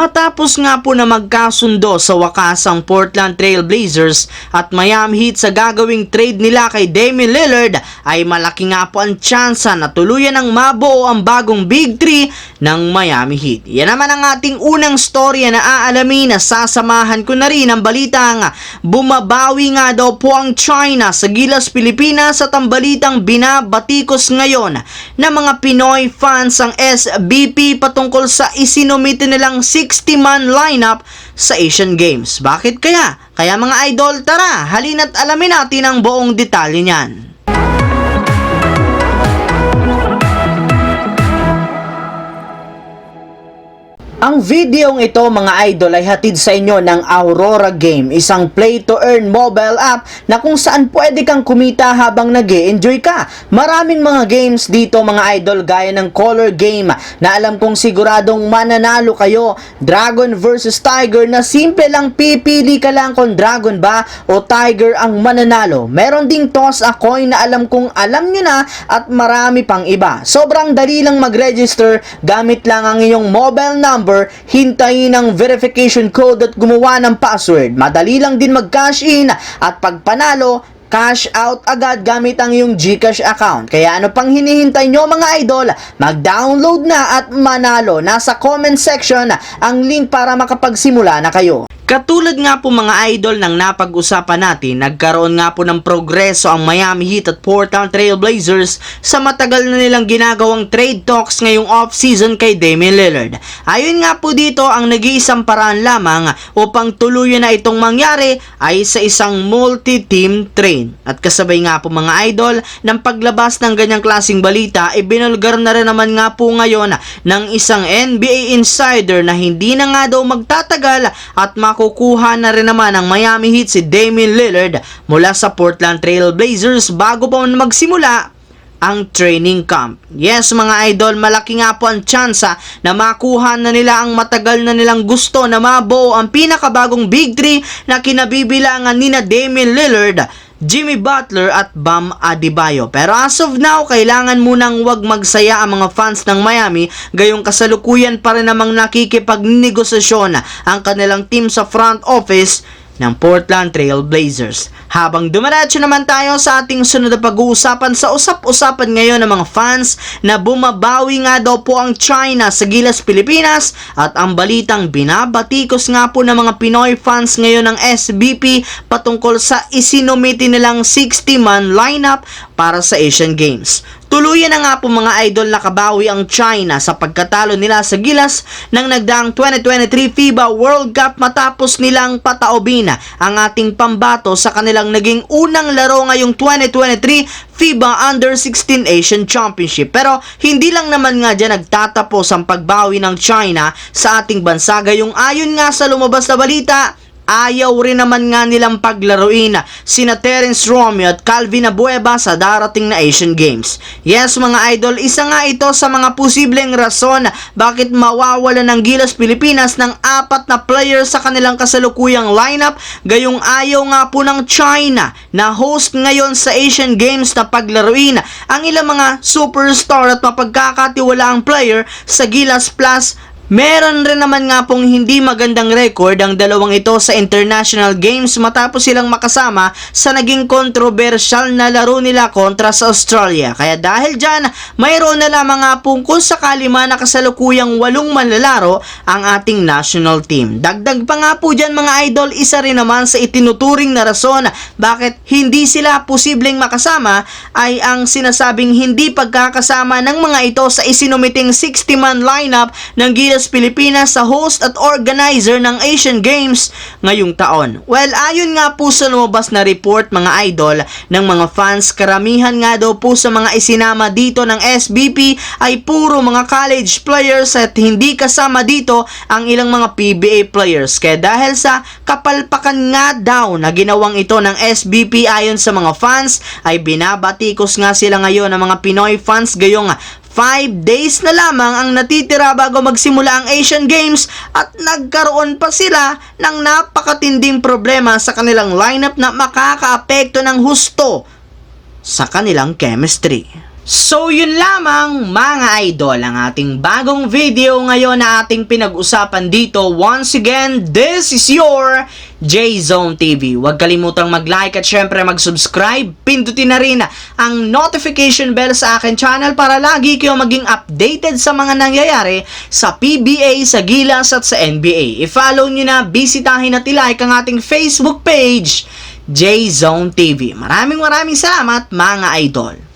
Matapos nga po na magkasundo sa wakas ang Portland Trail Blazers at Miami Heat sa gagawing trade nila kay Damian Lillard, ay malaki nga po ang tsansa na tuluyan ng mabuo ang bagong Big 3 ng Miami Heat. Yan naman ang ating unang storya na aalamin, na sasamahan ko na rin ang balitang bumabawi nga daw po ang China sa Gilas, Pilipinas, at ang balitang binabatikos ngayon ng mga Pinoy fans ang SBP patungkol sa isinumite nilang 60-man lineup sa Asian Games. Bakit kaya? Kaya mga idol, tara, halina't alamin natin ang buong detalye niyan. Ang videong ito mga idol ay hatid sa inyo ng Aurora Game, isang play-to-earn mobile app na kung saan pwede kang kumita habang nag-e-enjoy ka. Maraming mga games dito mga idol, gaya ng Color Game na alam kong siguradong mananalo kayo, Dragon versus Tiger na simple lang, pipili ka lang kung Dragon ba o Tiger ang mananalo. Meron ding Toss a Coin na alam kong alam nyo na, at marami pang iba. Sobrang dali lang mag-register, gamit lang ang iyong mobile number, hintayin ang verification code at gumawa ng password. Madali lang din mag-cash in, at pag panalo, cash out agad gamit ang iyong GCash account. Kaya ano pang hinihintay nyo mga idol? Mag-download na at manalo. Nasa comment section ang link para makapagsimula na kayo. Katulad nga po mga idol ng napag-usapan natin, nagkaroon nga po ng progreso ang Miami Heat at Portland Trail Blazers sa matagal na nilang ginagawang trade talks ngayong off-season kay Damian Lillard. Ayon nga po dito, ang nag-iisang paraan lamang upang tuluyan na itong mangyari ay sa isang multi-team trade. At kasabay nga po mga idol ng paglabas ng ganyang klaseng balita, ibinulgar na rin naman nga po ngayon ng isang NBA insider na hindi na nga daw magtatagal at kukuha na rin naman ang Miami Heat si Damian Lillard mula sa Portland Trail Blazers bago pa magsimula ang training camp. Yes mga idol, malaki nga po ang tsansa na makuha na nila ang matagal na nilang gusto na mabuo ang pinakabagong Big 3 na kinabibilangan nina Damian Lillard, Jimmy Butler at Bam Adebayo. Pero as of now, kailangan munang wag magsaya ang mga fans ng Miami, gayong kasalukuyan pa rin namang nakikipagnegosasyon ang kanilang team sa front office ng Portland Trail Blazers. Habang dumiretso naman tayo sa ating sunod na pag-uusapan, sa usap-usapan ngayon ng mga fans na bumabawi nga daw po ang China sa Gilas, Pilipinas, at ang balitang binabatikos nga po ng mga Pinoy fans ngayon ng SBP patungkol sa isinumite nilang 60-man lineup para sa Asian Games. Tuluyan na nga po mga idol nakabawi ang China sa pagkatalo nila sa Gilas ng nagdaang 2023 FIBA World Cup matapos nilang pataobin ang ating pambato sa kanilang naging unang laro ngayong 2023 FIBA Under-16 Asian Championship. Pero hindi lang naman nga dyan nagtatapos ang pagbawi ng China sa ating bansa, gayong ayon nga sa lumabas na balita, ayaw rin naman nga nilang paglaruin sina Terence Romeo at Calvin Abueva sa darating na Asian Games. Yes mga idol, isa nga ito sa mga posibleng rason bakit mawawala ng Gilas Pilipinas ng 4 na players sa kanilang kasalukuyang lineup, gayong ayaw nga po ng China na host ngayon sa Asian Games na paglaruin ang ilang mga superstar at mapagkakatiwalaang player sa Gilas. Plus, meron rin naman nga pong hindi magandang record ang dalawang ito sa international games matapos silang makasama sa naging kontrobersyal na laro nila kontra sa Australia. Kaya dahil dyan, mayroon na lamang nga pong kung sakali man nakasalukuyang 8 manlalaro ang ating national team. Dagdag pa nga po dyan mga idol, isa rin naman sa itinuturing na rason bakit hindi sila posibleng makasama ay ang sinasabing hindi pagkakasama ng mga ito sa isinumiting 60-man lineup ng Gilas Pilipinas sa host at organizer ng Asian Games ngayong taon. Well, ayon nga po sa lumabas na report mga idol ng mga fans, karamihan nga daw po sa mga isinama dito ng SBP ay puro mga college players at hindi kasama dito ang ilang mga PBA players. Kaya dahil sa kapalpakan nga daw na ginawang ito ng SBP ayon sa mga fans, ay binabatikos nga sila ngayon ng mga Pinoy fans, gayong 5 days na lamang ang natitira bago magsimula ang Asian Games, at nagkaroon pa sila ng napakatinding problema sa kanilang lineup na makakaapekto ng husto sa kanilang chemistry. So yun lamang mga idol ang ating bagong video ngayon na ating pinag-usapan dito. Once again, this is your J-Zone TV. Huwag kalimutang mag-like at syempre mag-subscribe. Pindutin na rin ang notification bell sa akin channel para lagi kayo maging updated sa mga nangyayari sa PBA, sa Gilas at sa NBA. I-follow nyo na, bisitahin at i-like ang ating Facebook page, J-Zone TV. Maraming salamat mga idol.